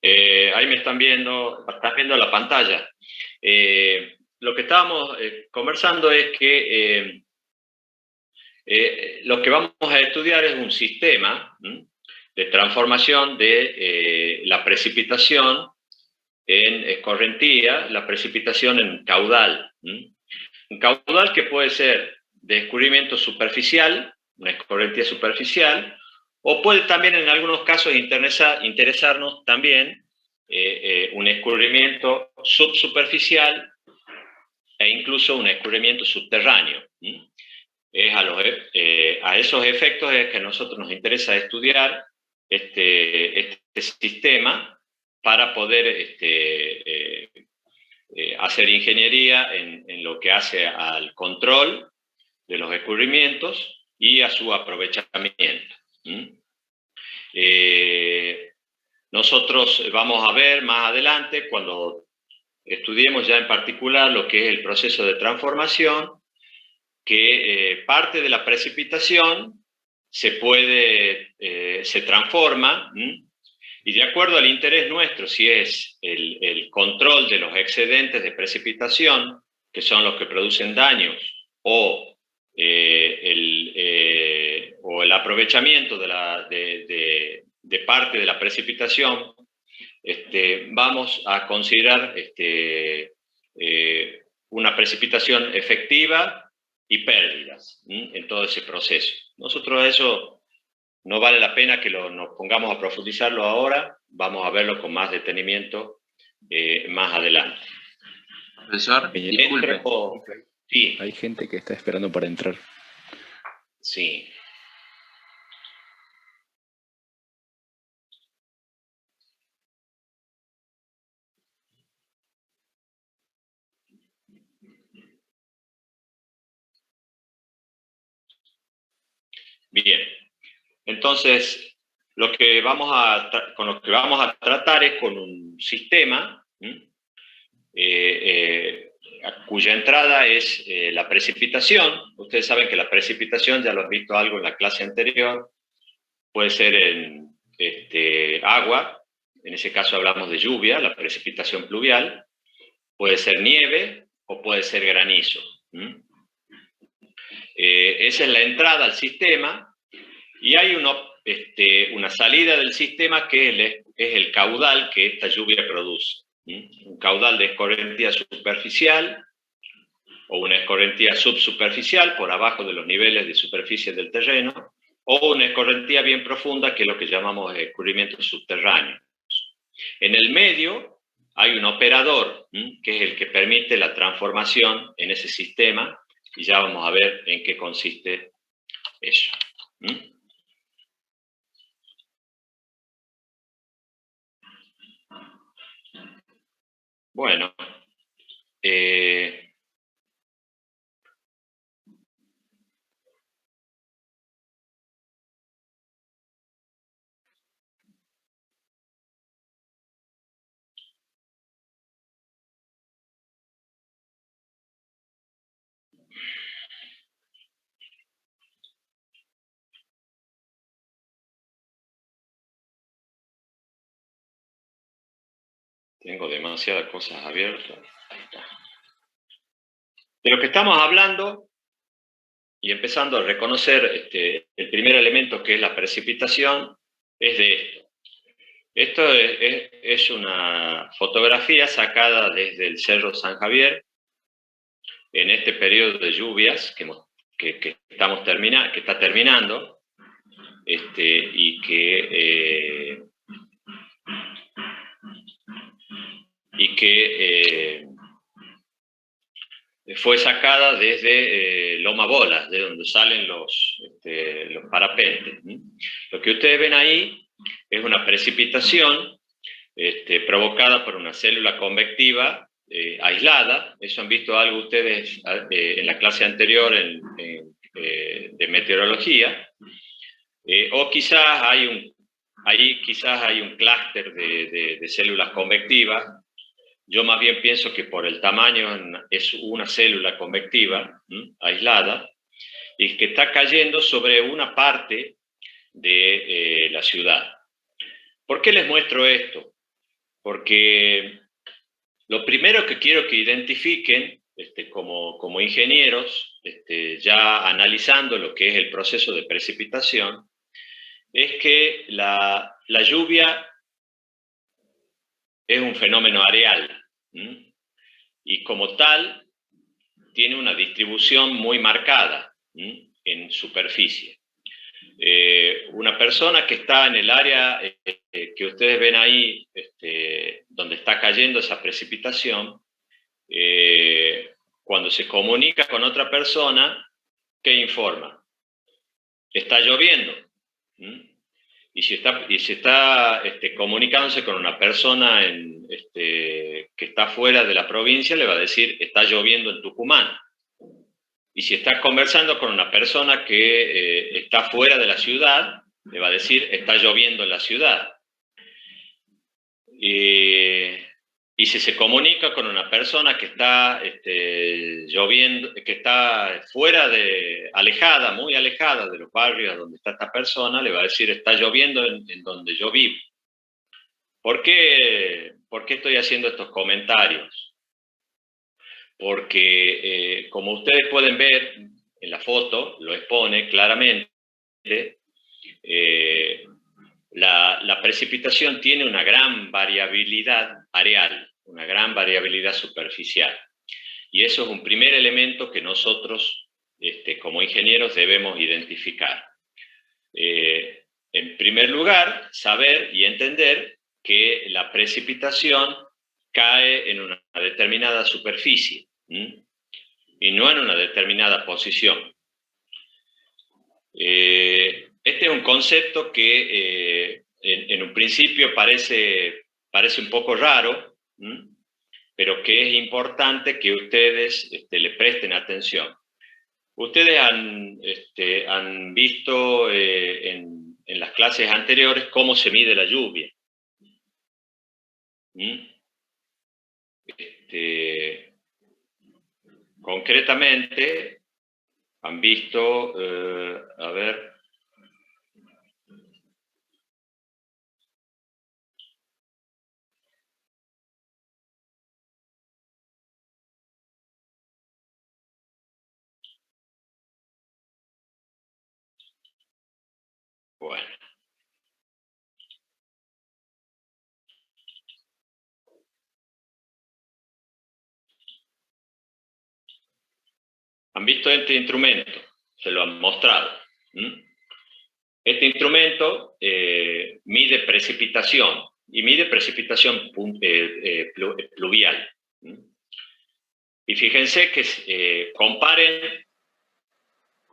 Ahí me están viendo la pantalla. Lo que estábamos conversando es que lo que vamos a estudiar es un sistema de transformación de la precipitación en escorrentía, la precipitación en caudal. Un caudal que puede ser de escurrimiento superficial, una escorrentía superficial, o puede también en algunos casos interesarnos también un escurrimiento subsuperficial e incluso un escurrimiento subterráneo. Es a esos efectos es que a nosotros nos interesa estudiar este sistema para poder hacer ingeniería en lo que hace al control de los escurrimientos y a su aprovechamiento. Nosotros vamos a ver más adelante, cuando estudiemos ya en particular lo que es el proceso de transformación, que parte de la precipitación se transforma, y de acuerdo al interés nuestro, si es el control de los excedentes de precipitación, que son los que producen daños, o el aprovechamiento de parte de la precipitación, vamos a considerar una precipitación efectiva y pérdidas en todo ese proceso. Nosotros eso no vale la pena que nos pongamos a profundizarlo ahora, vamos a verlo con más detenimiento más adelante. Profesor, disculpe. Sí. Hay gente que está esperando para entrar. Sí. Bien, entonces con lo que vamos a tratar es con un sistema cuya entrada es la precipitación. Ustedes saben que la precipitación, ya lo han visto algo en la clase anterior, puede ser en agua, en ese caso hablamos de lluvia, la precipitación pluvial, puede ser nieve o puede ser granizo. Esa es la entrada al sistema, y hay una salida del sistema que es el caudal que esta lluvia produce. Un caudal de escorrentía superficial o una escorrentía subsuperficial por abajo de los niveles de superficie del terreno, o una escorrentía bien profunda, que es lo que llamamos escurrimientos subterráneos. En el medio hay un operador que es el que permite la transformación en ese sistema, y ya vamos a ver en qué consiste eso. Bueno, tengo demasiadas cosas abiertas. De lo que estamos hablando, y empezando a reconocer el primer elemento, que es la precipitación, es de esto. Esto es una fotografía sacada desde el Cerro San Javier en este periodo de lluvias que está terminando, y que fue sacada desde Loma Bolas, de donde salen los parapentes. Lo que ustedes ven ahí es una precipitación provocada por una célula convectiva aislada. Eso han visto algo ustedes en la clase anterior de meteorología. O quizás hay un clúster de células convectivas. Yo más bien pienso que por el tamaño es una célula convectiva aislada, y que está cayendo sobre una parte de la ciudad. ¿Por qué les muestro esto? porque lo primero que quiero que identifiquen como ingenieros, ya analizando lo que es el proceso de precipitación, es que la lluvia es un fenómeno areal, y como tal tiene una distribución muy marcada en superficie. Una persona que está en el área que ustedes ven ahí, donde está cayendo esa precipitación, cuando se comunica con otra persona, ¿qué informa? Está lloviendo. Y si está comunicándose con una persona que está fuera de la provincia, le va a decir, está lloviendo en Tucumán. Y si está conversando con una persona que está fuera de la ciudad, le va a decir, está lloviendo en la ciudad. Y si se comunica con una persona que está lloviendo, que está alejada, muy alejada de los barrios donde está esta persona, le va a decir, está lloviendo en donde yo vivo. ¿Por qué estoy haciendo estos comentarios? Porque, como ustedes pueden ver en la foto, lo expone claramente, la precipitación tiene una gran variabilidad areal, una gran variabilidad superficial. Y eso es un primer elemento que nosotros, como ingenieros, debemos identificar. En primer lugar, saber y entender que la precipitación cae en una determinada superficie y no en una determinada posición. Este es un concepto que en un principio parece un poco raro, pero que es importante que ustedes le presten atención. Ustedes han visto en las clases anteriores cómo se mide la lluvia. Concretamente, han visto, a ver, bueno. Han visto este instrumento, se lo han mostrado. Este instrumento mide precipitación y mide precipitación pluvial. Y fíjense que comparen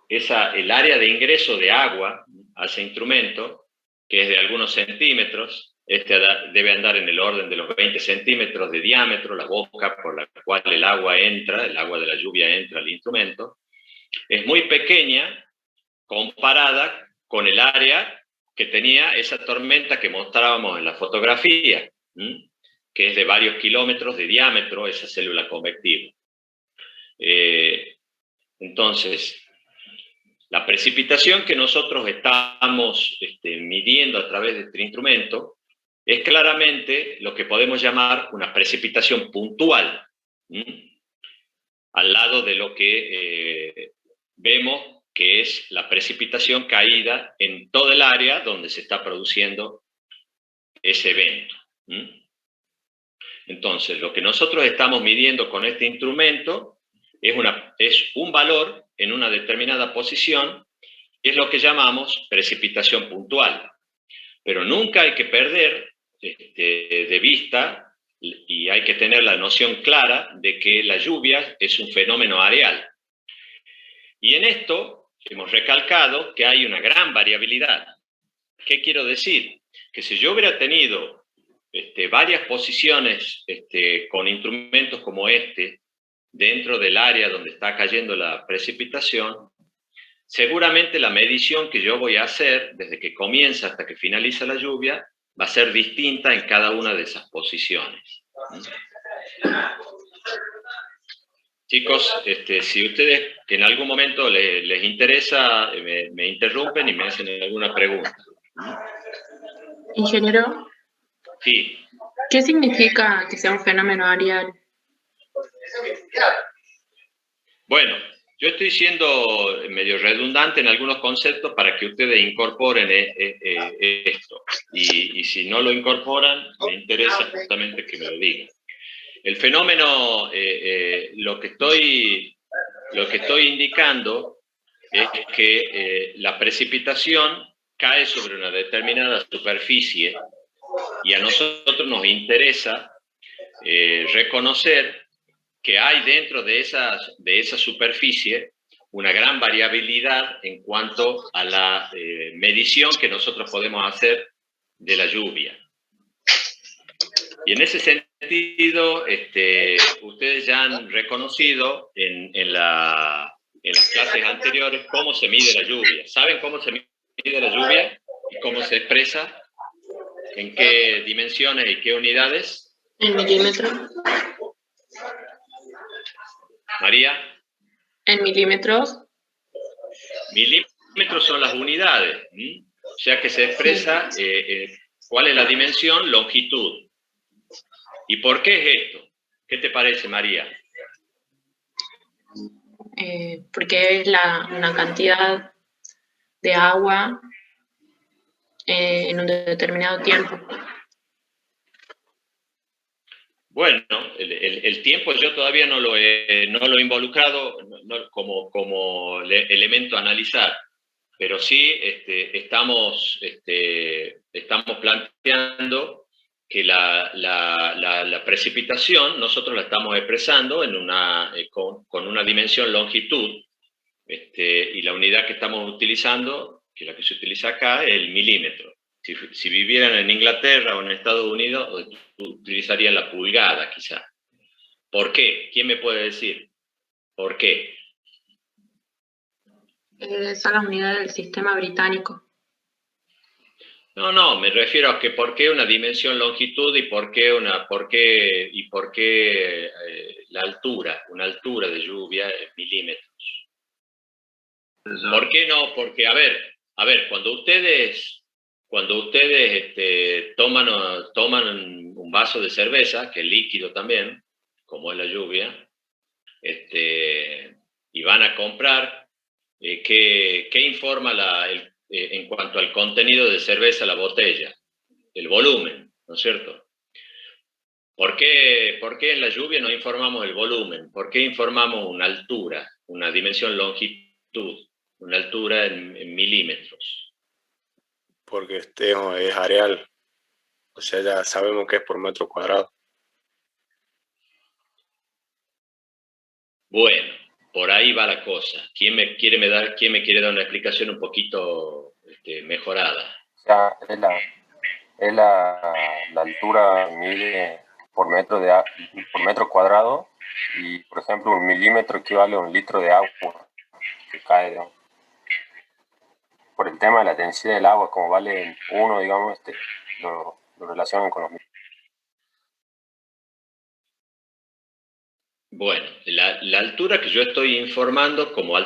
el área de ingreso de agua a ese instrumento, que es de algunos centímetros. Debe andar en el orden de los 20 centímetros de diámetro, la boca por la cual el agua de la lluvia entra al instrumento. Es muy pequeña comparada con el área que tenía esa tormenta que mostrábamos en la fotografía, que es de varios kilómetros de diámetro, esa célula convectiva. Entonces, la precipitación que nosotros estamos midiendo a través de este instrumento es claramente lo que podemos llamar una precipitación puntual, al lado de lo que vemos que es la precipitación caída en todo el área donde se está produciendo ese evento. Entonces, lo que nosotros estamos midiendo con este instrumento es un valor en una determinada posición, y es lo que llamamos precipitación puntual. Pero nunca hay que perder de vista, y hay que tener la noción clara de que la lluvia es un fenómeno areal. Y en esto hemos recalcado que hay una gran variabilidad. ¿Qué quiero decir? Que si yo hubiera tenido varias posiciones con instrumentos como dentro del área donde está cayendo la precipitación, seguramente la medición que yo voy a hacer desde que comienza hasta que finaliza la lluvia va a ser distinta en cada una de esas posiciones. Chicos, si ustedes en algún momento les interesa, me interrumpen y me hacen alguna pregunta. Ingeniero. Sí. ¿Qué significa que sea un fenómeno areal? Bueno, yo estoy siendo medio redundante en algunos conceptos para que ustedes incorporen esto. Y si no lo incorporan, me interesa justamente que me lo digan. El fenómeno, lo que estoy indicando es que la precipitación cae sobre una determinada superficie y a nosotros nos interesa reconocer que hay dentro de esa superficie una gran variabilidad en cuanto a la medición que nosotros podemos hacer de la lluvia. Y en ese sentido, ustedes ya han reconocido en las clases anteriores cómo se mide la lluvia. ¿Saben cómo se mide la lluvia y cómo se expresa? ¿En qué dimensiones y qué unidades? ¿En milímetros? María. ¿En milímetros? Milímetros son las unidades, o sea que se expresa cuál es la dimensión, longitud. ¿Y por qué es esto? ¿Qué te parece, María? Porque es una cantidad de agua en un determinado tiempo. Bueno, el tiempo yo todavía no lo he involucrado como elemento a analizar, pero sí estamos planteando que la precipitación nosotros la estamos expresando con una dimensión longitud, y la unidad que estamos utilizando, que es la que se utiliza acá, es el milímetro. Si vivieran en Inglaterra o en Estados Unidos, utilizarían la pulgada, quizá. ¿Por qué? ¿Quién me puede decir? ¿Por qué? Son las unidades del sistema británico. No, me refiero a que por qué una dimensión longitud y por qué la altura, una altura de lluvia en milímetros. ¿Por qué no? Porque, a ver, cuando ustedes toman un vaso de cerveza, que es líquido también, como es la lluvia, y van a comprar, ¿qué informa en cuanto al contenido de cerveza la botella? El volumen, ¿no es cierto? ¿Por qué en la lluvia no informamos el volumen? ¿Por qué informamos una altura, una dimensión longitud, una altura en milímetros? Porque es areal, o sea, ya sabemos que es por metro cuadrado. Bueno, por ahí va la cosa. ¿Quién me quiere dar una explicación un poquito mejorada? O sea, es la altura mide por metro cuadrado y, por ejemplo, un milímetro equivale a un litro de agua que cae, digamos. Por el tema de la densidad del agua, como vale uno, digamos, lo relacionan con los milímetros. Bueno, la altura que yo estoy informando como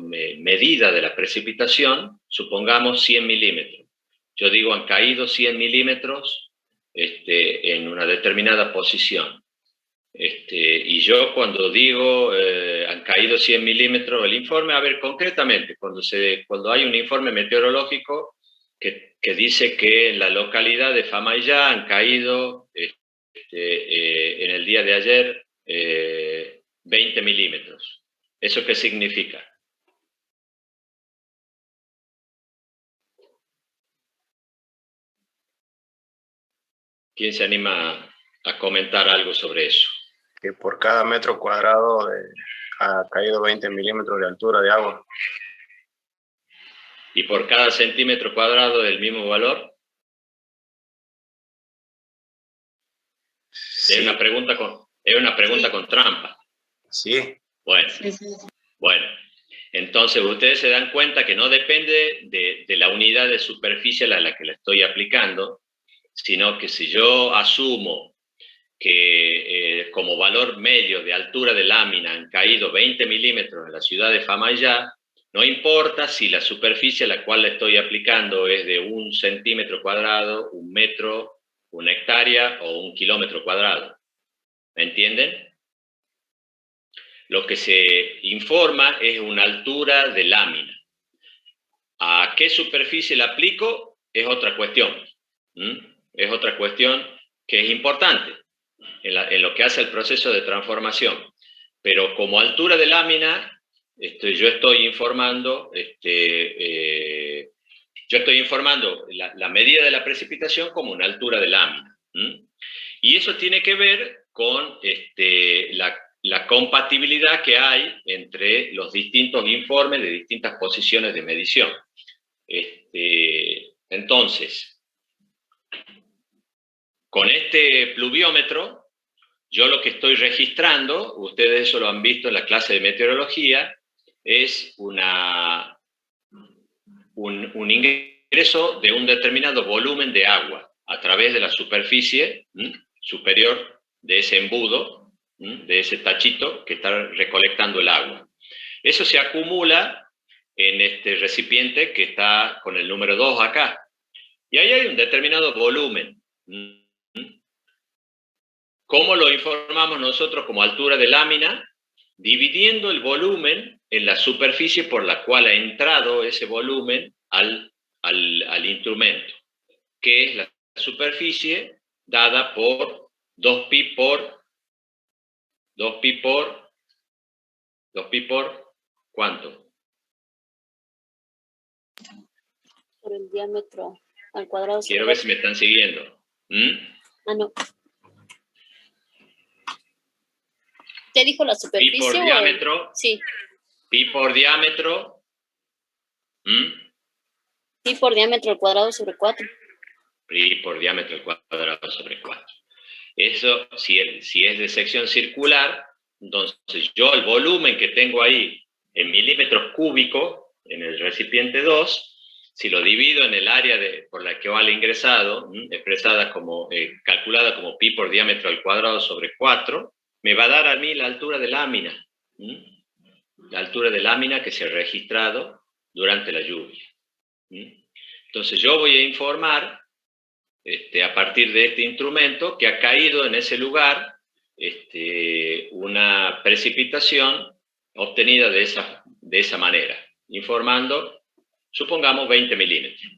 medida de la precipitación, supongamos 100 milímetros. Yo digo, han caído 100 milímetros en una determinada posición. Y yo cuando digo han caído 100 milímetros, el informe, a ver, concretamente, cuando hay un informe meteorológico que dice que en la localidad de Famaillá han caído en el día de ayer 20 milímetros. ¿Eso qué significa? ¿Quién se anima a comentar algo sobre eso? Que por cada metro cuadrado ha caído 20 milímetros de altura de agua. ¿Y por cada centímetro cuadrado del mismo valor? Sí. Es una pregunta con trampa. Sí. Bueno, entonces ustedes se dan cuenta que no depende de la unidad de superficie a la que la estoy aplicando, sino que si yo asumo que como valor medio de altura de lámina han caído 20 milímetros en la ciudad de Famaillá, No importa si la superficie a la cual le estoy aplicando es de 1 centímetro cuadrado, 1 metro, 1 hectárea o 1 kilómetro cuadrado. ¿Me entienden? Lo que se informa es una altura de lámina. ¿A qué superficie la aplico? Es otra cuestión. Es otra cuestión que es importante en lo que hace el proceso de transformación. Pero como altura de lámina, yo estoy informando, la medida de la precipitación como una altura de lámina. Y eso tiene que ver con la compatibilidad que hay entre los distintos informes de distintas posiciones de medición. Entonces, con este pluviómetro, yo lo que estoy registrando, ustedes eso lo han visto en la clase de meteorología, es un ingreso de un determinado volumen de agua a través de la superficie superior de ese embudo, de ese tachito que está recolectando el agua. Eso se acumula en este recipiente que está con el número 2 acá. Y ahí hay un determinado volumen. ¿Cómo lo informamos nosotros como altura de lámina? Dividiendo el volumen en la superficie por la cual ha entrado ese volumen al instrumento, que es la superficie dada por 2pi por ¿cuánto? Por el diámetro al cuadrado. Quiero ver si me están siguiendo. No. ¿Te dijo la superficie? Pi por diámetro. Sí. Pi por diámetro. Pi por diámetro al cuadrado sobre 4. Pi por diámetro al cuadrado sobre 4. Eso, si es de sección circular, entonces yo el volumen que tengo ahí en milímetros cúbicos, en el recipiente 2, si lo divido en el área por la que vale ingresado, expresada como, calculada como pi por diámetro al cuadrado sobre 4, me va a dar a mí la altura de lámina. La altura de lámina que se ha registrado durante la lluvia. Entonces yo voy a informar, a partir de este instrumento, que ha caído en ese lugar una precipitación obtenida de esa manera, informando, supongamos, 20 milímetros.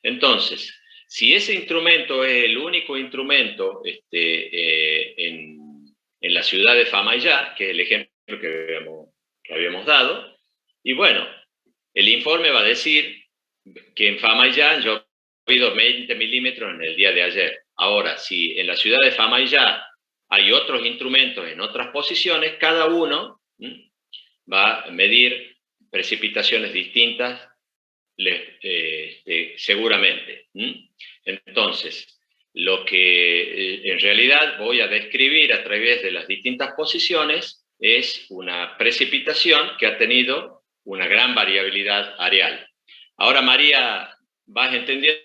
Entonces, si ese instrumento es el único instrumento en la ciudad de Famaillá, que es el ejemplo que habíamos dado, y bueno, el informe va a decir que en Famaillá yo he habido 20 milímetros en el día de ayer. Ahora, si en la ciudad de Famaillá hay otros instrumentos en otras posiciones, cada uno va a medir precipitaciones distintas seguramente. Entonces, lo que en realidad voy a describir a través de las distintas posiciones es una precipitación que ha tenido una gran variabilidad areal. Ahora, María, ¿vas entendiendo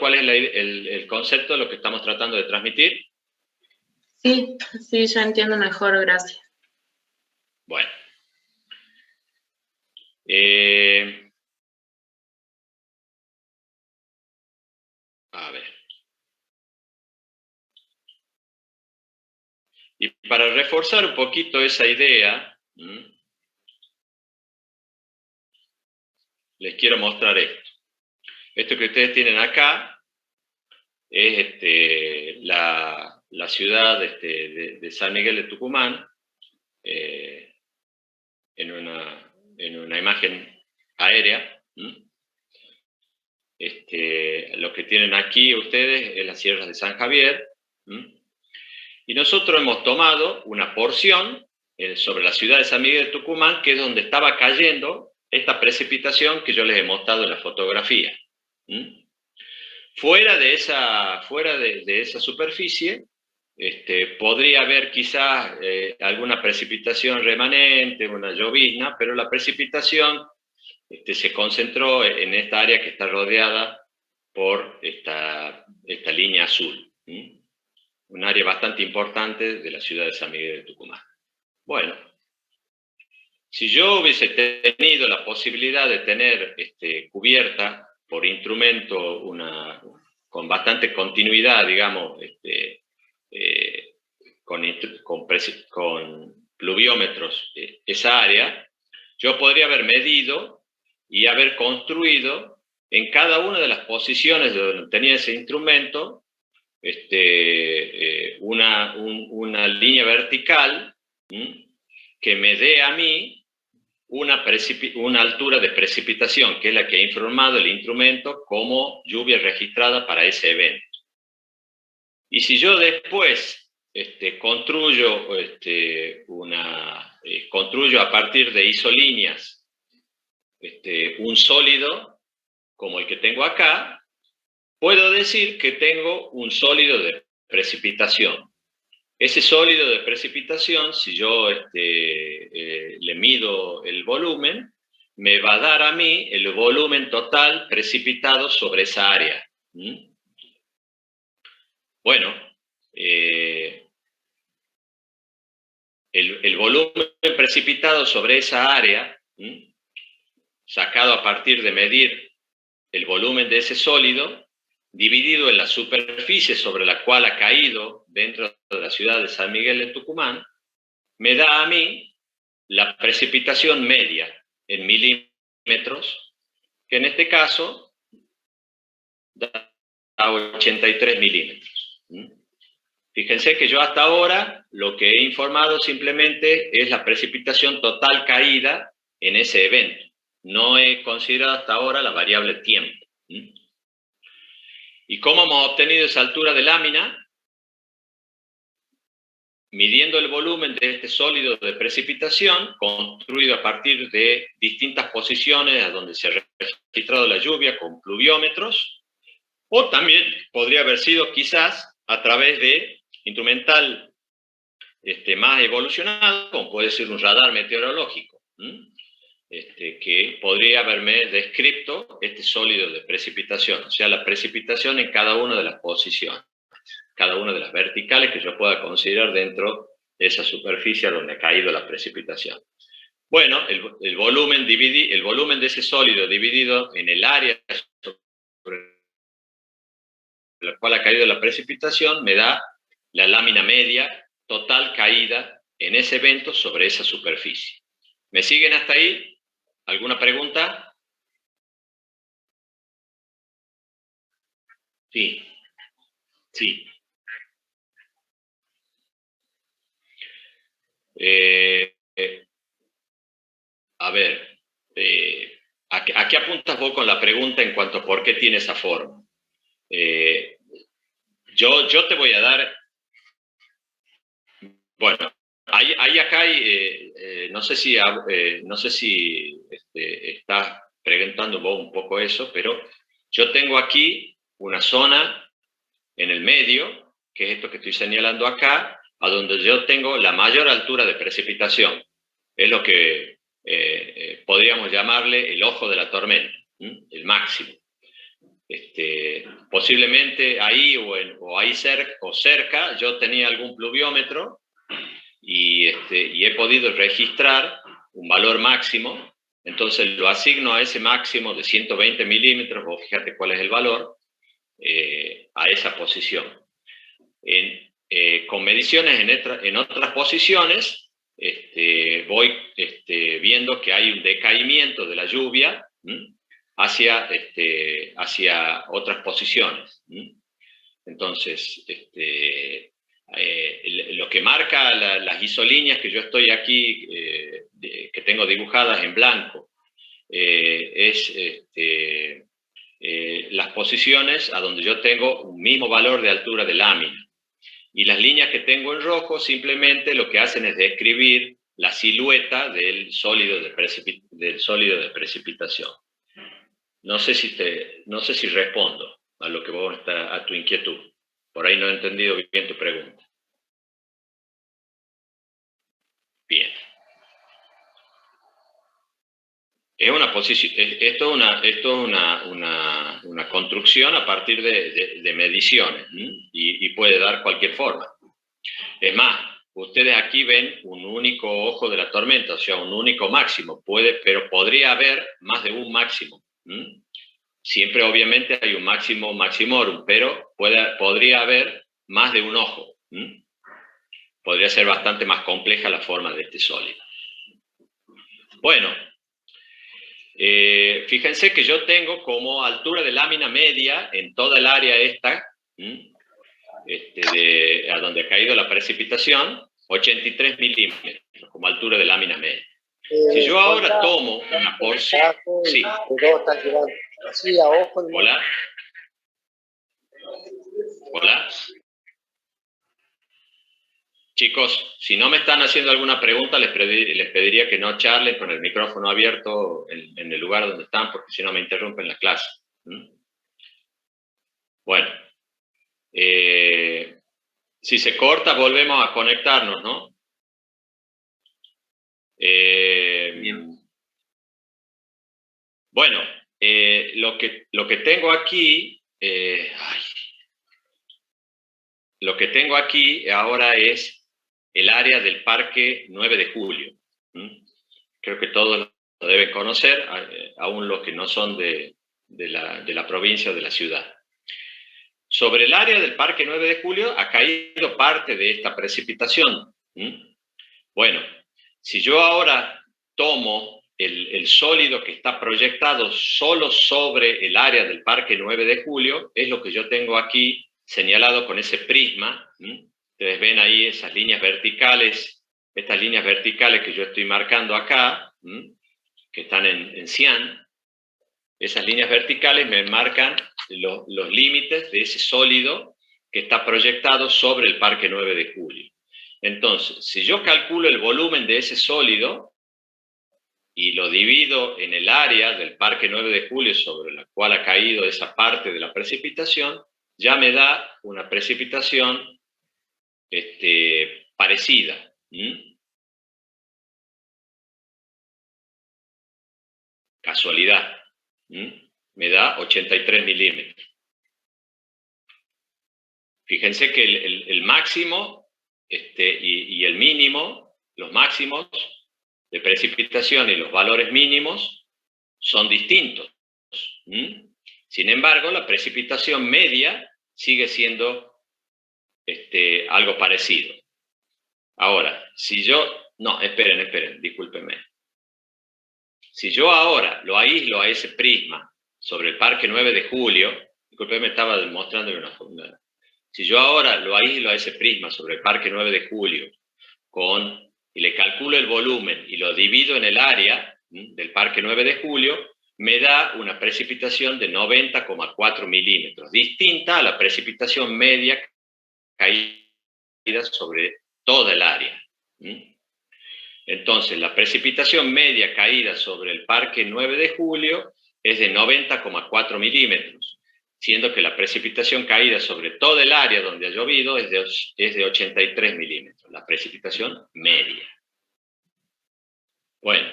cuál es el concepto de lo que estamos tratando de transmitir? Sí, yo entiendo mejor, gracias. Bueno. A ver. Y para reforzar un poquito esa idea, les quiero mostrar esto. Esto que ustedes tienen acá es la ciudad de San Miguel de Tucumán, en una imagen aérea. Lo que tienen aquí ustedes es las sierras de San Javier. Y nosotros hemos tomado una porción sobre la ciudad de San Miguel de Tucumán, que es donde estaba cayendo esta precipitación que yo les he mostrado en la fotografía. Fuera de esa superficie, podría haber quizás alguna precipitación remanente, una llovizna, pero la precipitación se concentró en esta área que está rodeada por esta línea azul. Un área bastante importante de la ciudad de San Miguel de Tucumán. Bueno, Si yo hubiese tenido la posibilidad de tener cubierta por instrumento con bastante continuidad, digamos, con pluviómetros esa área, yo podría haber medido y haber construido en cada una de las posiciones donde tenía ese instrumento una línea vertical que me dé a mí una altura de precipitación, que es la que ha informado el instrumento como lluvia registrada para ese evento. Y si yo después construyo a partir de isolíneas un sólido como el que tengo acá, puedo decir que tengo un sólido de precipitación. Ese sólido de precipitación, si yo le mido el volumen, me va a dar a mí el volumen total precipitado sobre esa área. Bueno, el volumen precipitado sobre esa área, sacado a partir de medir el volumen de ese sólido, dividido en la superficie sobre la cual ha caído dentro de la ciudad de San Miguel de Tucumán, me da a mí la precipitación media en milímetros, que en este caso da 83 milímetros. Fíjense que yo hasta ahora lo que he informado simplemente es la precipitación total caída en ese evento. No he considerado hasta ahora la variable tiempo. ¿Y cómo hemos obtenido esa altura de lámina? Midiendo el volumen de este sólido de precipitación, construido a partir de distintas posiciones a donde se ha registrado la lluvia con pluviómetros, o también podría haber sido quizás a través de instrumental más evolucionado, como puede ser un radar meteorológico, que podría haberme descrito este sólido de precipitación, o sea, la precipitación en cada una de las posiciones, cada una de las verticales que yo pueda considerar dentro de esa superficie donde ha caído la precipitación. Bueno, el volumen de ese sólido dividido en el área sobre la cual ha caído la precipitación me da la lámina media total caída en ese evento sobre esa superficie. ¿Me siguen hasta ahí? ¿Alguna pregunta? Sí. Sí. A ver, ¿a qué apuntas vos con la pregunta en cuanto a por qué tiene esa forma? Yo te voy a dar... Bueno, acá hay, no sé si estás preguntando vos un poco eso, pero yo tengo aquí una zona en el medio, que es esto que estoy señalando acá, a donde yo tengo la mayor altura de precipitación. Es lo que podríamos llamarle el ojo de la tormenta, el máximo. Posiblemente ahí o ahí cerca yo tenía algún pluviómetro y he podido registrar un valor máximo, entonces lo asigno a ese máximo de 120 milímetros, vos fíjate cuál es el valor, a esa posición. Con mediciones en otras posiciones, voy viendo que hay un decaimiento de la lluvia hacia otras posiciones. Entonces, lo que marca las isolíneas que yo estoy aquí, que tengo dibujadas en blanco, es las posiciones a donde yo tengo un mismo valor de altura de lámina. Y las líneas que tengo en rojo simplemente lo que hacen es describir la silueta del sólido de precipitación. No sé si respondo a lo que vos a tu inquietud. Por ahí no he entendido bien tu pregunta. Bien. Esto es una construcción a partir de mediciones y puede dar cualquier forma. Es más, ustedes aquí ven un único ojo de la tormenta, o sea, un único máximo, pero podría haber más de un máximo. Siempre obviamente hay un máximo maximorum, pero podría haber más de un ojo. Podría ser bastante más compleja la forma de este sólido. Bueno, fíjense que yo tengo como altura de lámina media en toda el área esta, a donde ha caído la precipitación, 83 milímetros como altura de lámina media. Si yo ahora tomo una porción... Sí. Hola. Hola. Chicos, si no me están haciendo alguna pregunta, les pediría que no charlen con el micrófono abierto en el lugar donde están, porque si no me interrumpen la clase. Bueno. Si se corta, volvemos a conectarnos, ¿no? Bueno, lo que tengo aquí, lo que tengo aquí ahora es el área del Parque 9 de Julio. Creo que todos lo deben conocer, aún los que no son de la provincia o de la ciudad. Sobre el área del Parque 9 de Julio ha caído parte de esta precipitación. Bueno, si yo ahora tomo el sólido que está proyectado solo sobre el área del Parque 9 de Julio, es lo que yo tengo aquí señalado con ese prisma. Ustedes ven ahí esas líneas verticales, estas líneas verticales que yo estoy marcando acá, que están en cian. Esas líneas verticales me marcan los límites de ese sólido que está proyectado sobre el Parque 9 de Julio. Entonces, si yo calculo el volumen de ese sólido y lo divido en el área del Parque 9 de Julio sobre la cual ha caído esa parte de la precipitación, ya me da una precipitación parecida. Casualidad. Me da 83 milímetros. Fíjense que el máximo y el mínimo, los máximos de precipitación y los valores mínimos son distintos. Sin embargo, la precipitación media sigue siendo algo parecido. Ahora, si yo... No, esperen, discúlpenme. Si yo ahora lo aíslo a ese prisma sobre el Parque 9 de Julio, discúlpenme, estaba demostrando una forma. Si yo ahora lo aíslo a ese prisma sobre el Parque 9 de Julio y le calculo el volumen y lo divido en el área del Parque 9 de Julio, me da una precipitación de 90,4 milímetros, distinta a la precipitación media caída sobre toda el área. Entonces, la precipitación media caída sobre el Parque 9 de Julio es de 90,4 milímetros, siendo que la precipitación caída sobre toda el área donde ha llovido es de 83 milímetros, la precipitación media. Bueno,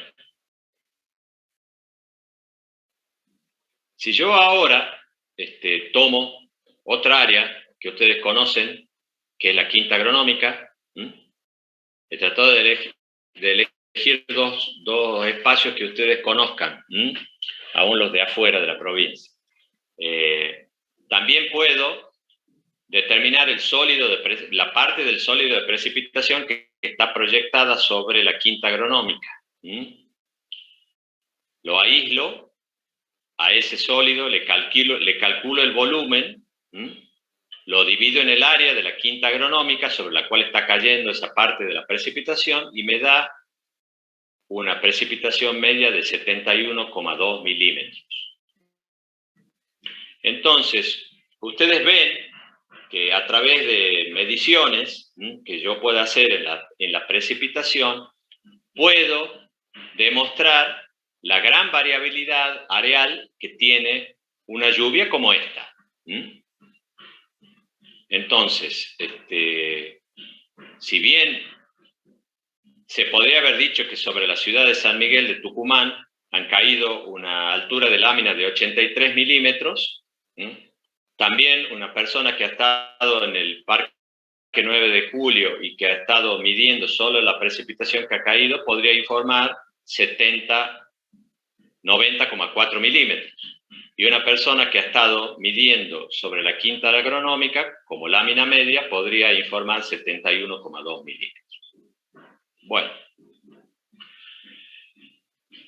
si yo ahora tomo otra área que ustedes conocen, que es la quinta agronómica, he tratado de elegir dos espacios que ustedes conozcan, aún los de afuera de la provincia. También puedo determinar la parte del sólido de precipitación que está proyectada sobre la quinta agronómica. Lo aíslo a ese sólido, le calculo el volumen, lo divido en el área de la quinta agronómica sobre la cual está cayendo esa parte de la precipitación y me da una precipitación media de 71,2 milímetros. Entonces, ustedes ven que a través de mediciones que yo puedo hacer en la precipitación, puedo demostrar la gran variabilidad areal que tiene una lluvia como esta. Entonces, si bien se podría haber dicho que sobre la ciudad de San Miguel de Tucumán han caído una altura de lámina de 83 milímetros, también una persona que ha estado en el Parque Parque 9 de Julio y que ha estado midiendo solo la precipitación que ha caído, podría informar 90,4 milímetros. Y una persona que ha estado midiendo sobre la quinta agronómica, como lámina media, podría informar 71,2 milímetros. Bueno,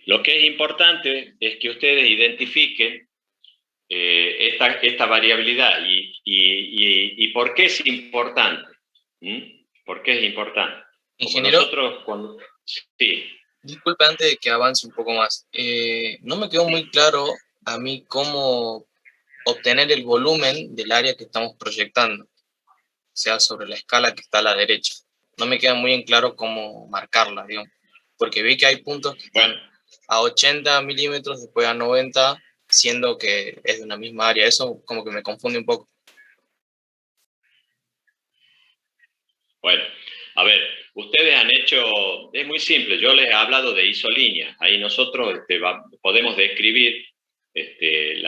lo que es importante es que ustedes identifiquen esta variabilidad y por qué es importante. ¿Por qué es importante? Como Ingeniero, nosotros cuando... Sí. disculpe antes de que avance un poco más. No me quedó muy claro a mí cómo obtener el volumen del área que estamos proyectando, o sea, sobre la escala que está a la derecha. No me queda muy en claro cómo marcarla, digamos, porque vi que hay puntos que están a 80 milímetros, después a 90, siendo que es de una misma área. Eso como que me confunde un poco. Bueno, a ver, ustedes han hecho, es muy simple, yo les he hablado de isolíneas, ahí nosotros podemos describir el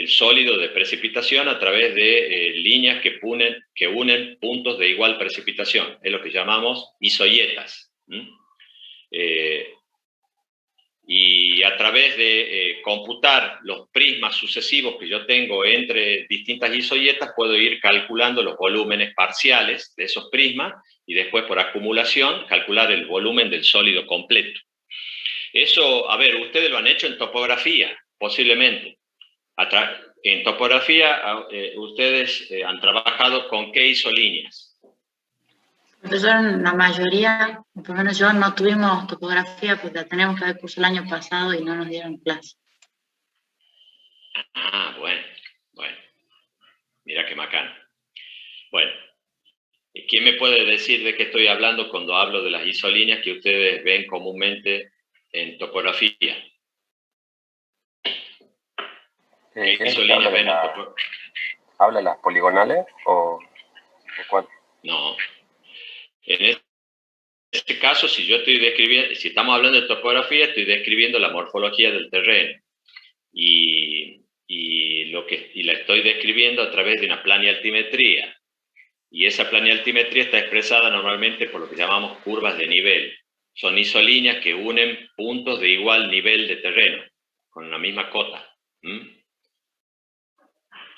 sólido de precipitación a través de líneas que unen puntos de igual precipitación, es lo que llamamos isoietas. Y a través de computar los prismas sucesivos que yo tengo entre distintas isoietas, puedo ir calculando los volúmenes parciales de esos prismas y después por acumulación calcular el volumen del sólido completo. Eso, a ver, ustedes lo han hecho en topografía, posiblemente. En topografía, ustedes han trabajado con qué isolíneas. Profesor, la mayoría, por lo menos yo, no tuvimos topografía porque la tenemos que haber cursado el año pasado y no nos dieron clase. Ah, bueno. Mira qué macana. Bueno, ¿quién me puede decir de qué estoy hablando cuando hablo de las isolíneas que ustedes ven comúnmente en topografía? ¿Qué isolíneas ven en topografía? ¿Habla de las poligonales o cuál? No. En este caso, si estamos hablando de topografía, estoy describiendo la morfología del terreno. Y la estoy describiendo a través de una planialtimetría. Y esa planialtimetría está expresada normalmente por lo que llamamos curvas de nivel. Son isolíneas que unen puntos de igual nivel de terreno, con la misma cota.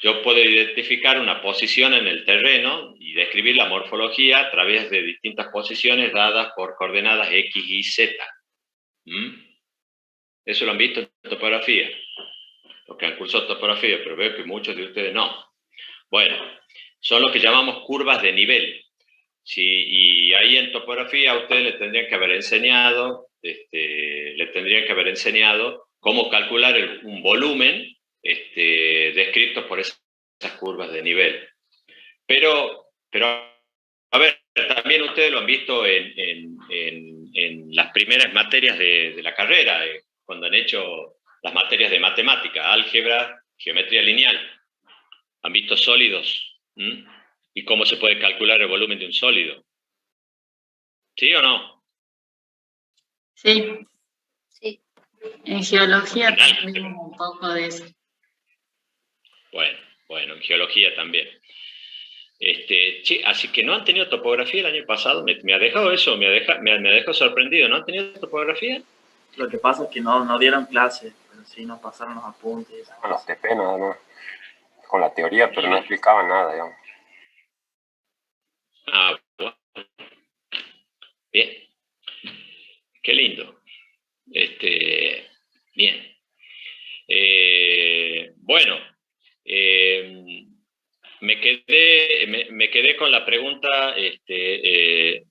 Yo puedo identificar una posición en el terreno y describir la morfología a través de distintas posiciones dadas por coordenadas X, Y, Z. Eso lo han visto en topografía. Los que han cursado topografía, pero veo que muchos de ustedes no. Bueno, son lo que llamamos curvas de nivel. Y ahí en topografía a ustedes les tendrían que haber enseñado cómo calcular un volumen descrito por esas curvas de nivel. Pero a ver, también ustedes lo han visto en las primeras materias de la carrera, cuando han hecho las materias de matemática, álgebra, geometría lineal. ¿Han visto sólidos? ¿Y cómo se puede calcular el volumen de un sólido? ¿Sí o no? Sí. Sí. En geología también vimos un poco de eso. Bueno, en geología también. Así que no han tenido topografía el año pasado. Me ha dejado eso, me ha dejado sorprendido. ¿No han tenido topografía? Lo que pasa es que no dieron clase, pero sí nos pasaron los apuntes. Con las TP nada más. Con la teoría, pero no explicaban nada, digamos. Ah, bueno. Bien. Qué lindo. Bien. Bueno. Me quedé con la pregunta de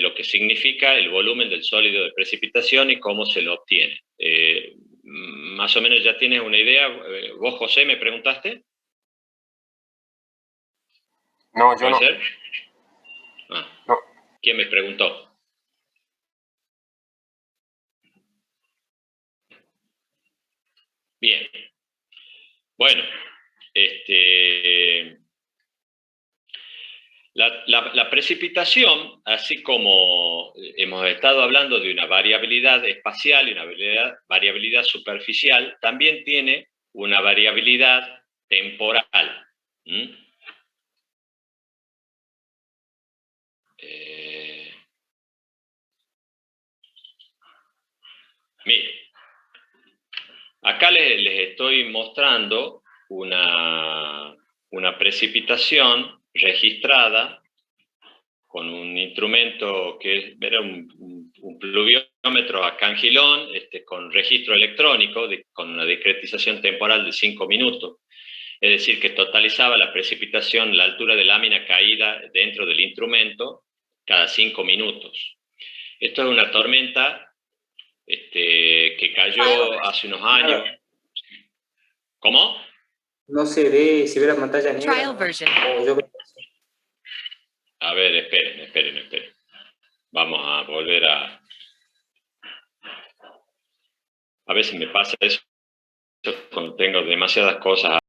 lo que significa el volumen del sólido de precipitación y cómo se lo obtiene. Más o menos ya tienes una idea. ¿Vos, José, me preguntaste? No, yo no. ¿Puede ser? No. ¿Quién me preguntó? Bien. Bueno, la precipitación, así como hemos estado hablando de una variabilidad espacial y una variabilidad superficial, también tiene una variabilidad temporal. Acá les estoy mostrando una precipitación registrada con un instrumento que era un pluviómetro a Cangilón, con registro electrónico, con una discretización temporal de 5 minutos. Es decir, que totalizaba la precipitación, la altura de lámina caída dentro del instrumento cada 5 minutos. Esto es una tormenta que cayó hace unos años. ¿Cómo? No se ve, si ve la pantalla negra. Trial version. A ver, esperen. Vamos a volver a... A veces me pasa eso cuando tengo demasiadas cosas